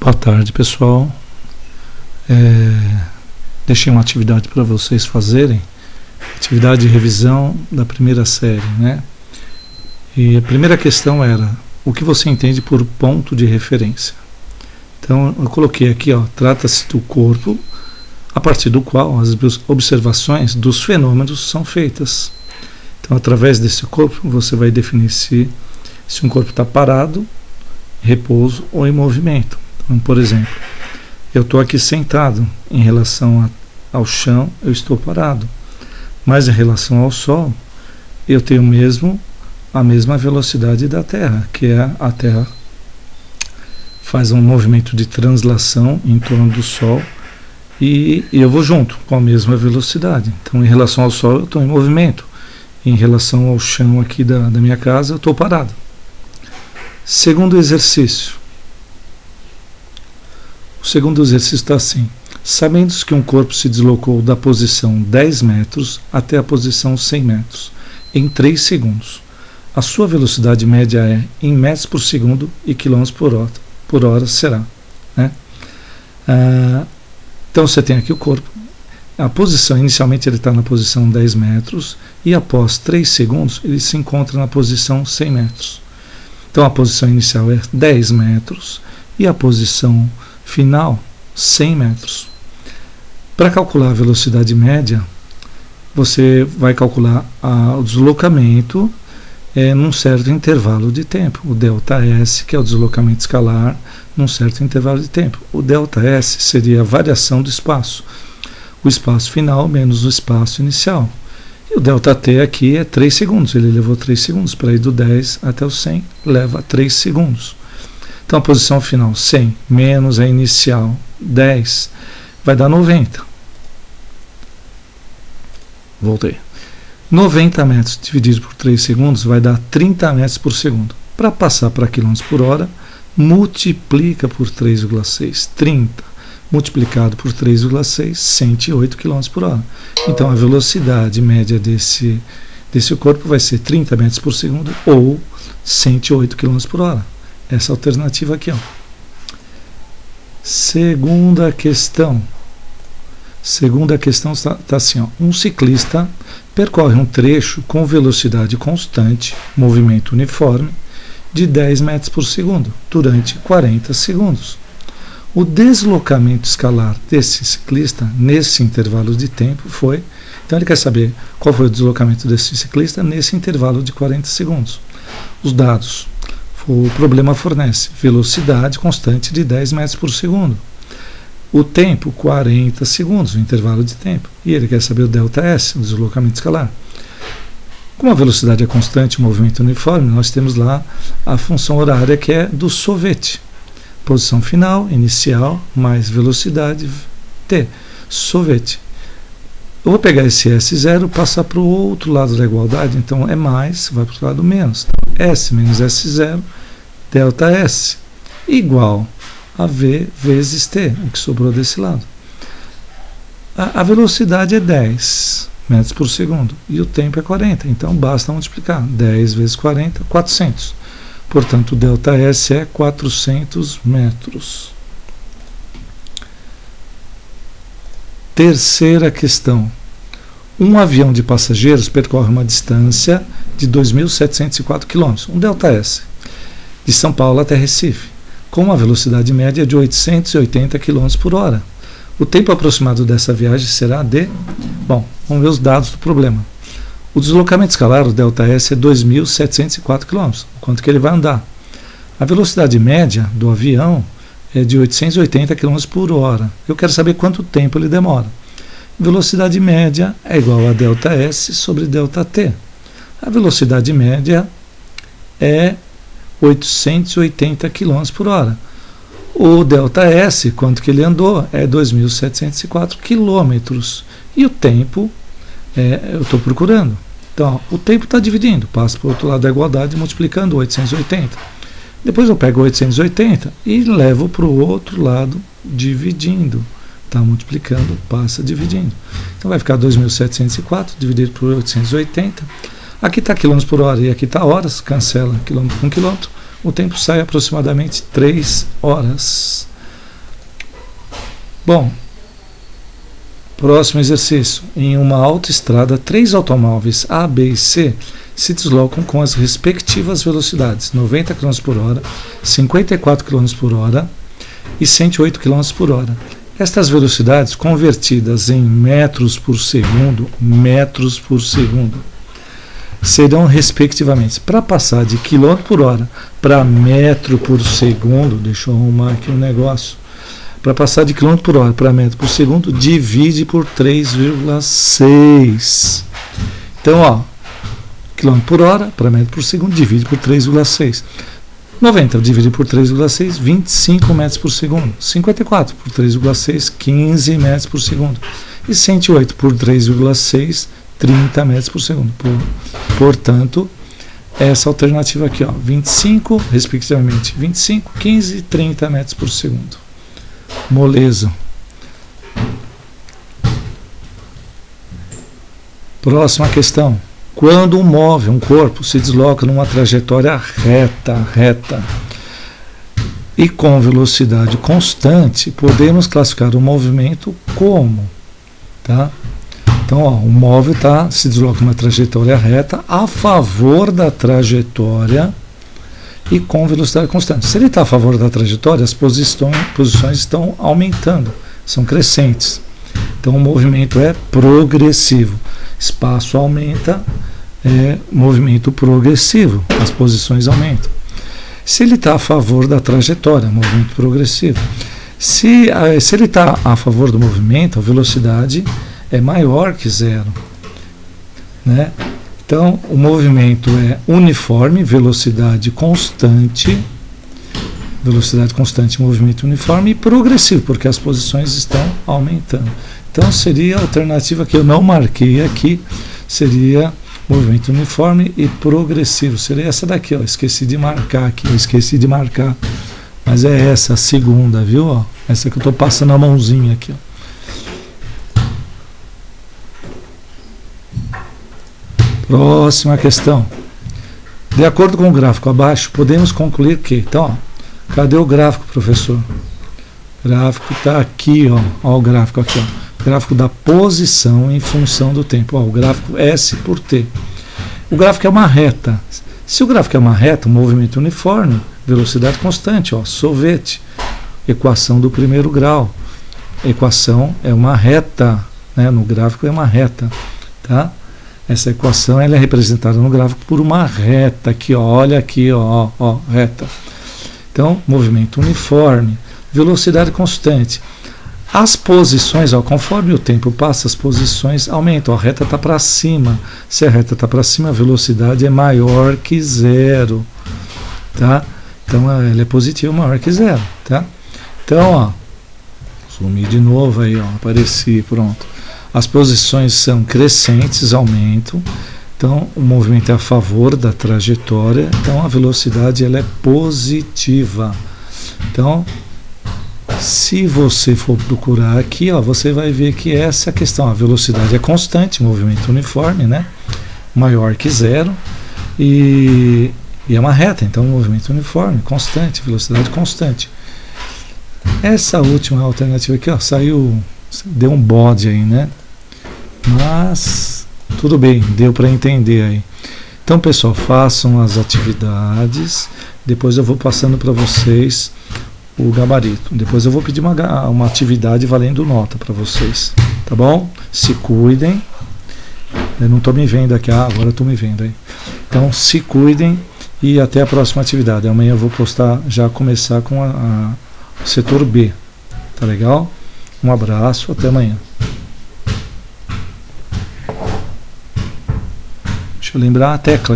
Boa tarde, pessoal. Deixei uma atividade para vocês fazerem, atividade de revisão da primeira série, né? E a primeira questão era: o que você entende por ponto de referência? Então eu coloquei aqui, trata-se do corpo a partir do qual as observações dos fenômenos são feitas. Então, através desse corpo, você vai definir se um corpo está parado, em repouso ou em movimento. Então, por exemplo, eu estou aqui sentado, em relação ao chão, eu estou parado. Mas em relação ao Sol, eu tenho a mesma velocidade da Terra, que é a Terra faz um movimento de translação em torno do Sol e eu vou junto, com a mesma velocidade. Então, em relação ao Sol, eu estou em movimento. Em relação ao chão aqui da minha casa, eu estou parado. Segundo exercício. O segundo exercício está assim: sabendo que um corpo se deslocou da posição 10 metros até a posição 100 metros em 3 segundos, a sua velocidade média é em metros por segundo e quilômetros por hora será, né? Então você tem aqui o corpo. A posição, inicialmente ele está na posição 10 metros e após 3 segundos ele se encontra na posição 100 metros. Então a posição inicial é 10 metros e a posição final 100 metros. Para calcular a velocidade média, você vai calcular o deslocamento num certo intervalo de tempo, o ΔS, que é o deslocamento escalar, num certo intervalo de tempo. O ΔS seria a variação do espaço, o espaço final menos o espaço inicial. E o ΔT aqui é 3 segundos, ele levou 3 segundos, para ir do 10 até o 100, leva 3 segundos. Então a posição final 100 menos a inicial 10 vai dar 90. Voltei. 90 metros dividido por 3 segundos vai dar 30 metros por segundo. Para passar para quilômetros por hora, multiplica por 3,6. 30 multiplicado por 3,6, 108 km por hora. Então a velocidade média desse corpo vai ser 30 metros por segundo ou 108 km por hora. Essa alternativa aqui. Segunda questão. Segunda questão está assim: um ciclista percorre um trecho com velocidade constante, movimento uniforme, de 10 metros por segundo, durante 40 segundos. O deslocamento escalar desse ciclista nesse intervalo de tempo foi... Então ele quer saber qual foi o deslocamento desse ciclista nesse intervalo de 40 segundos. Os dados. O problema fornece velocidade constante de 10 metros por segundo. O tempo, 40 segundos, o intervalo de tempo. E ele quer saber o ΔS, o deslocamento escalar. Como a velocidade é constante, o movimento uniforme, nós temos lá a função horária que é do sorvete. Posição final, inicial, mais velocidade, T, sorvete. Eu vou pegar esse S0 e passar para o outro lado da igualdade, então é mais, vai para o lado menos. S menos S0, ΔS, igual a V vezes T, o que sobrou desse lado. A velocidade é 10 metros por segundo e o tempo é 40, então basta multiplicar. 10 vezes 40, 400. Portanto, o ΔS é 400 metros. Terceira questão. Um avião de passageiros percorre uma distância de 2.704 km, um ΔS, de São Paulo até Recife, com uma velocidade média de 880 km por hora. O tempo aproximado dessa viagem será de... Bom, vamos ver os dados do problema. O deslocamento escalar, o ΔS, é 2.704 km, quanto que ele vai andar. A velocidade média do avião é de 880 km por hora. Eu quero saber quanto tempo ele demora. Velocidade média é igual a ΔS sobre ΔT. A velocidade média é 880 km por hora. O ΔS, quanto que ele andou, é 2.704 km. E o tempo, eu estou procurando. Então, o tempo está dividindo, passa para o outro lado da igualdade, multiplicando 880. Depois eu pego 880 e levo para o outro lado, dividindo. Está multiplicando, passa dividindo. Então vai ficar 2.704 dividido por 880. Aqui está quilômetros por hora e aqui está horas, cancela quilômetro com quilômetro. O tempo sai aproximadamente 3 horas. Bom, próximo exercício. Em uma autoestrada, 3 automóveis A, B e C se deslocam com as respectivas velocidades 90 km por hora, 54 km por hora e 108 km por hora. Estas velocidades convertidas em metros por segundo, serão respectivamente, para passar de km por hora para metro por segundo, deixa eu arrumar aqui um negócio, para passar de km por hora para metro por segundo, divide por 3,6. Então, ó, km por hora para metro por segundo, divide por 3,6. 90 dividido por 3,6, 25 metros por segundo. 54 por 3,6, 15 metros por segundo. E 108 por 3,6, 30 metros por segundo. Portanto, essa alternativa aqui, ó, 25, respectivamente, 25, 15 e 30 metros por segundo. Moleza. Próxima questão. Quando um móvel, um corpo, se desloca numa trajetória reta e com velocidade constante, podemos classificar o movimento como? Tá? Então, ó, o móvel se desloca numa trajetória reta a favor da trajetória e com velocidade constante. Se ele está a favor da trajetória, as posições estão aumentando, são crescentes. Então, o movimento é progressivo. Espaço aumenta, movimento progressivo, as posições aumentam. Se ele está a favor da trajetória, movimento progressivo. Se ele está a favor do movimento, a velocidade é maior que zero, né? Então, o movimento é uniforme, velocidade constante, movimento uniforme e progressivo, porque as posições estão aumentando. Então, seria a alternativa que eu não marquei aqui, seria movimento uniforme e progressivo. Seria essa daqui, ó. Esqueci de marcar, mas é essa, a segunda, viu? Ó, essa que eu estou passando a mãozinha aqui, ó. Próxima questão. De acordo com o gráfico abaixo, podemos concluir que... Então, ó, cadê o gráfico, professor? O gráfico está aqui, ó. Ó o gráfico aqui, ó. Gráfico da posição em função do tempo. Ó, o gráfico S por T. O gráfico é uma reta. Se o gráfico é uma reta, um movimento uniforme, velocidade constante, ó, sorvete. Equação do primeiro grau. Equação é uma reta, né? No gráfico é uma reta, tá? Essa equação ela é representada no gráfico por uma reta aqui, ó, olha aqui, ó, reta. Então, movimento uniforme, velocidade constante. As posições, ó, conforme o tempo passa, as posições aumentam. A reta está para cima. Se a reta está para cima, a velocidade é maior que zero, tá? Então, ela é positiva, maior que zero, tá? Então, ó, sumi de novo aí, ó, apareci, pronto. As posições são crescentes, aumentam. Então, o movimento é a favor da trajetória. Então, a velocidade ela é positiva. Então, se você for procurar aqui, ó, você vai ver que essa questão, a velocidade é constante, movimento uniforme, né? Maior que zero. E é uma reta, então movimento uniforme, constante, velocidade constante. Essa última alternativa aqui, ó, saiu, deu um bode aí, né? Mas tudo bem, deu para entender aí. Então, pessoal, façam as atividades. Depois eu vou passando para vocês o gabarito. Depois eu vou pedir uma atividade valendo nota para vocês, tá bom? Se cuidem. Eu não estou me vendo aqui, agora estou me vendo aí. Então, se cuidem e até a próxima atividade. Amanhã eu vou postar, já começar com o setor B, tá legal? Um abraço, até amanhã. Deixa eu lembrar a tecla.